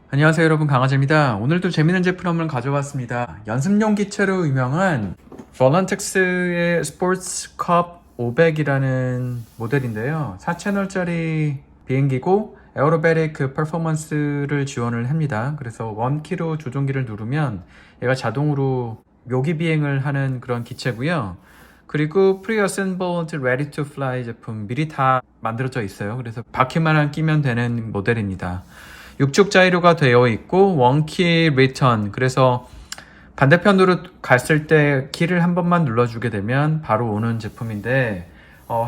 안녕하세요 여러분, 강아지입니다. 오늘도 재밌는 제품 한번 가져왔습니다. 연습용 기체로 유명한 볼란텍스의 스포츠컵 500이라는 모델인데요. 4채널짜리 비행기고 에어로베릭 퍼포먼스를 지원을 합니다. 그래서 원키로 조종기를 누르면 얘가 자동으로 묘기 비행을 하는 그런 기체고요. 그리고 pre-assembled ready to fly 제품 미리 다 만들어져 있어요. 그래서 바퀴만 끼면 되는 모델입니다. 육축 자이로가 되어 있고 원키 리턴, 그래서 반대편으로 갔을 때 키를 한 번만 눌러주게 되면 바로 오는 제품인데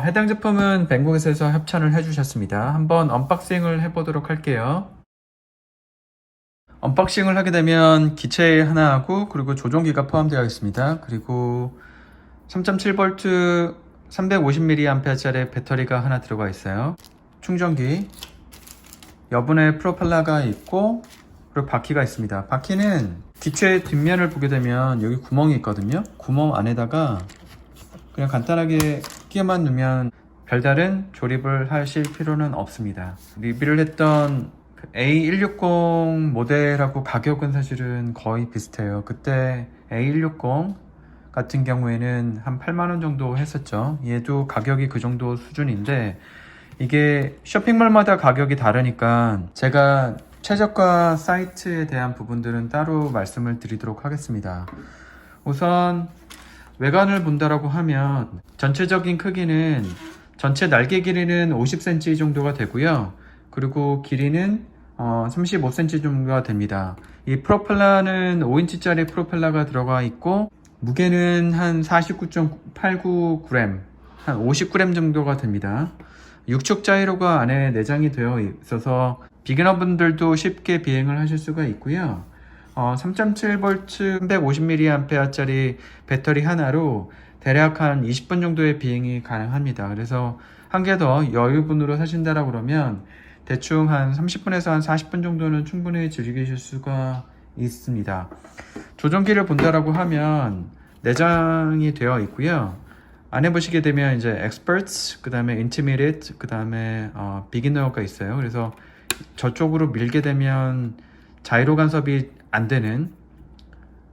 해당 제품은 뱅고에서 협찬을 해주셨습니다. 한번 언박싱을 해보도록 할게요. 언박싱을 하게 되면 기체 하나하고 그리고 조종기가 포함되어 있습니다. 그리고 3.7V 350mAh짜리 배터리가 하나 들어가 있어요. 충전기, 여분의 프로펠러가 있고, 그리고 바퀴가 있습니다. 바퀴는 기체 뒷면을 보게 되면 여기 구멍이 있거든요. 구멍 안에다가 그냥 간단하게 끼워만 넣으면 별다른 조립을 하실 필요는 없습니다. 리뷰를 했던 A160 모델하고 가격은 사실은 거의 비슷해요. 그때 A160 같은 경우에는 한 8만원 정도 했었죠. 얘도 가격이 그 정도 수준인데, 이게 쇼핑몰마다 가격이 다르니까 제가 최저가 사이트에 대한 부분들은 따로 말씀을 드리도록 하겠습니다. 우선 외관을 본다라고 하면 전체적인 크기는, 전체 날개 길이는 50cm 정도가 되고요. 그리고 길이는 35cm 정도가 됩니다. 이 프로펠러는 5인치짜리 프로펠러가 들어가 있고, 무게는 한 49.89g, 한 50g 정도가 됩니다. 육축 자이로가 안에 내장이 되어 있어서 비기너분들도 쉽게 비행을 하실 수가 있고요. 3.7V 350mAh짜리 배터리 하나로 대략 한 20분 정도의 비행이 가능합니다. 그래서 한 개 더 여유분으로 사신다라 그러면 대충 한 30분에서 한 40분 정도는 충분히 즐기실 수가 있습니다. 조종기를 본다라고 하면 내장이 되어 있고요. 안에 보시게 되면 이제 experts, 그 다음에 intermediate, 그 다음에 beginner가 있어요. 그래서 저쪽으로 밀게 되면 자이로 간섭이 안 되는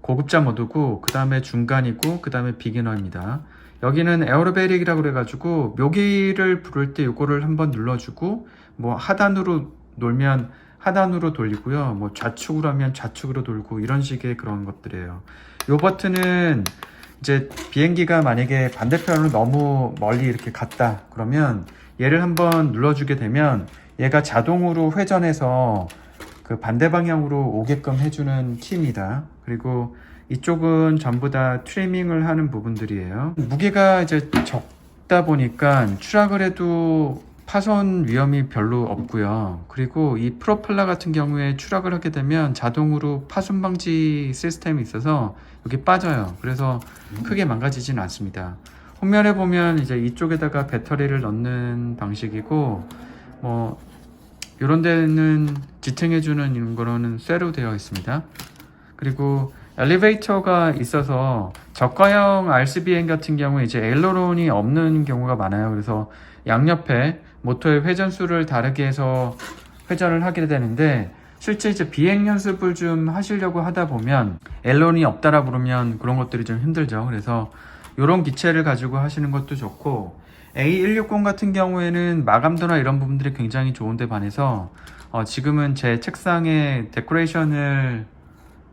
고급자 모드고, 그 다음에 중간이고, 그 다음에 비기너입니다. 여기는 에어로베릭이라고 그래가지고 묘기를 부를 때 이거를 한번 눌러주고, 뭐 하단으로 놀면 하단으로 돌리고요, 뭐 좌측으로 하면 좌측으로 돌고, 이런 식의 그런 것들이에요. 이 버튼은 이제 비행기가 만약에 반대편으로 너무 멀리 이렇게 갔다 그러면 얘를 한번 눌러주게 되면 얘가 자동으로 회전해서 그 반대 방향으로 오게끔 해주는 키입니다. 그리고 이쪽은 전부 다 트리밍을 하는 부분들이에요. 무게가 이제 적다 보니까 추락을 해도 파손 위험이 별로 없고요. 그리고 이 프로펠러 같은 경우에 추락을 하게 되면 자동으로 파손 방지 시스템이 있어서 여기 빠져요. 그래서 크게 망가지진 않습니다. 후면에 보면 이제 이쪽에다가 배터리를 넣는 방식이고, 뭐 이런 데는 지탱해주는 이런 거로는 쇠로 되어 있습니다. 그리고 엘리베이터가 있어서 저가형 RCBM 같은 경우에 이제 에일러론이 없는 경우가 많아요. 그래서 양옆에 모터의 회전수를 다르게 해서 회전을 하게 되는데, 실제 이제 비행 연습을 좀 하시려고 하다 보면 에일런이 없다라 그러면 그런 것들이 좀 힘들죠. 그래서 이런 기체를 가지고 하시는 것도 좋고, A160 같은 경우에는 마감도나 이런 부분들이 굉장히 좋은데 반해서 지금은 제 책상에 데코레이션을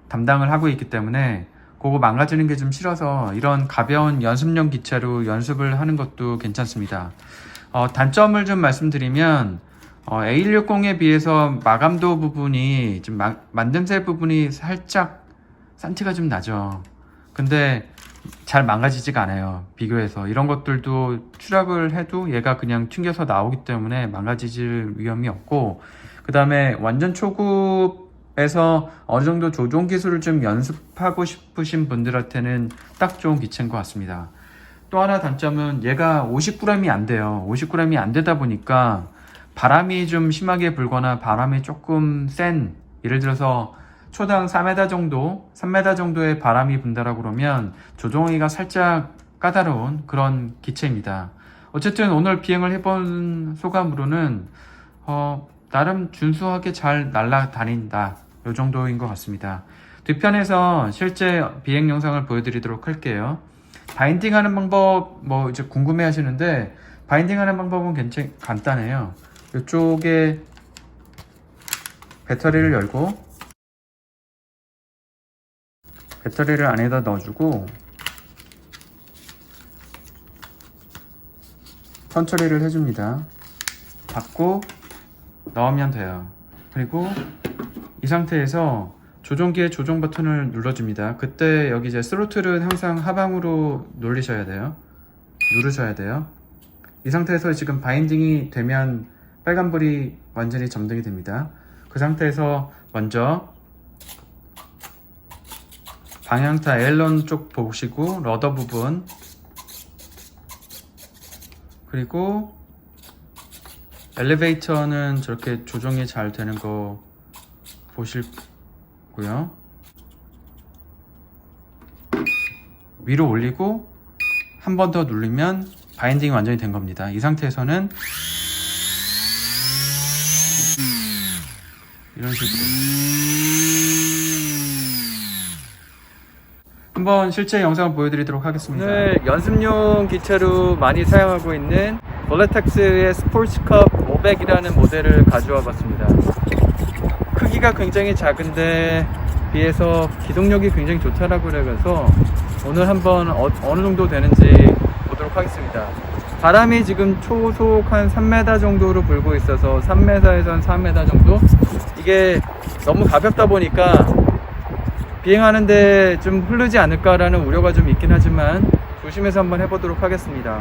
담당을 하고 있기 때문에 그거 망가지는 게 좀 싫어서 이런 가벼운 연습용 기체로 연습을 하는 것도 괜찮습니다. 단점을 좀 말씀드리면, A160에 비해서 마감도 부분이 좀 만듦새 부분이 살짝 산티가 좀 나죠. 근데 잘 망가지지가 않아요. 비교해서 이런 것들도 추락을 해도 얘가 그냥 튕겨서 나오기 때문에 망가지질 위험이 없고, 그 다음에 완전 초급에서 어느 정도 조종 기술을 좀 연습하고 싶으신 분들한테는 딱 좋은 기체인 것 같습니다. 또 하나 단점은 얘가 50g이 안 돼요. 50g이 안 되다 보니까 바람이 좀 심하게 불거나 바람이 조금 센, 예를 들어서 초당 4m 정도, 3m 정도의 바람이 분다라고 그러면 조종하기가 살짝 까다로운 그런 기체입니다. 어쨌든 오늘 비행을 해본 소감으로는 나름 준수하게 잘 날아다닌다. 요 정도인 것 같습니다. 뒤편에서 실제 비행 영상을 보여드리도록 할게요. 바인딩 하는 방법 뭐 이제 궁금해 하시는데, 바인딩 하는 방법은 굉장히 간단해요. 이쪽에 배터리를 열고 배터리를 안에다 넣어주고 선 처리를 해줍니다. 닫고 넣으면 돼요. 그리고 이 상태에서 조종기의 조종 버튼을 눌러줍니다. 그때 여기 이제 스로틀은 항상 하방으로 누르셔야 돼요. 이 상태에서 지금 바인딩이 되면 빨간불이 완전히 점등이 됩니다. 그 상태에서 먼저 방향타 에일런 쪽 보시고 러더 부분, 그리고 엘리베이터는 저렇게 조정이 잘 되는 거 보시고요. 위로 올리고 한 번 더 누르면 바인딩이 완전히 된 겁니다. 이 상태에서는 이런 식으로 한번 실제 영상을 보여드리도록 하겠습니다. 오늘 연습용 기체로 많이 사용하고 있는 볼레텍스의 스포츠컵 500이라는 모델을 가져와 봤습니다. 크기가 굉장히 작은데 비해서 기동력이 굉장히 좋다라고 그래서 오늘 한번 어느 정도 되는지 보도록 하겠습니다. 바람이 지금 초속 한 3m 정도로 불고 있어서 3m에서 한 4m 정도? 이게 너무 가볍다 보니까 비행하는데 좀 흐르지 않을까라는 우려가 좀 있긴 하지만 조심해서 한번 해보도록 하겠습니다.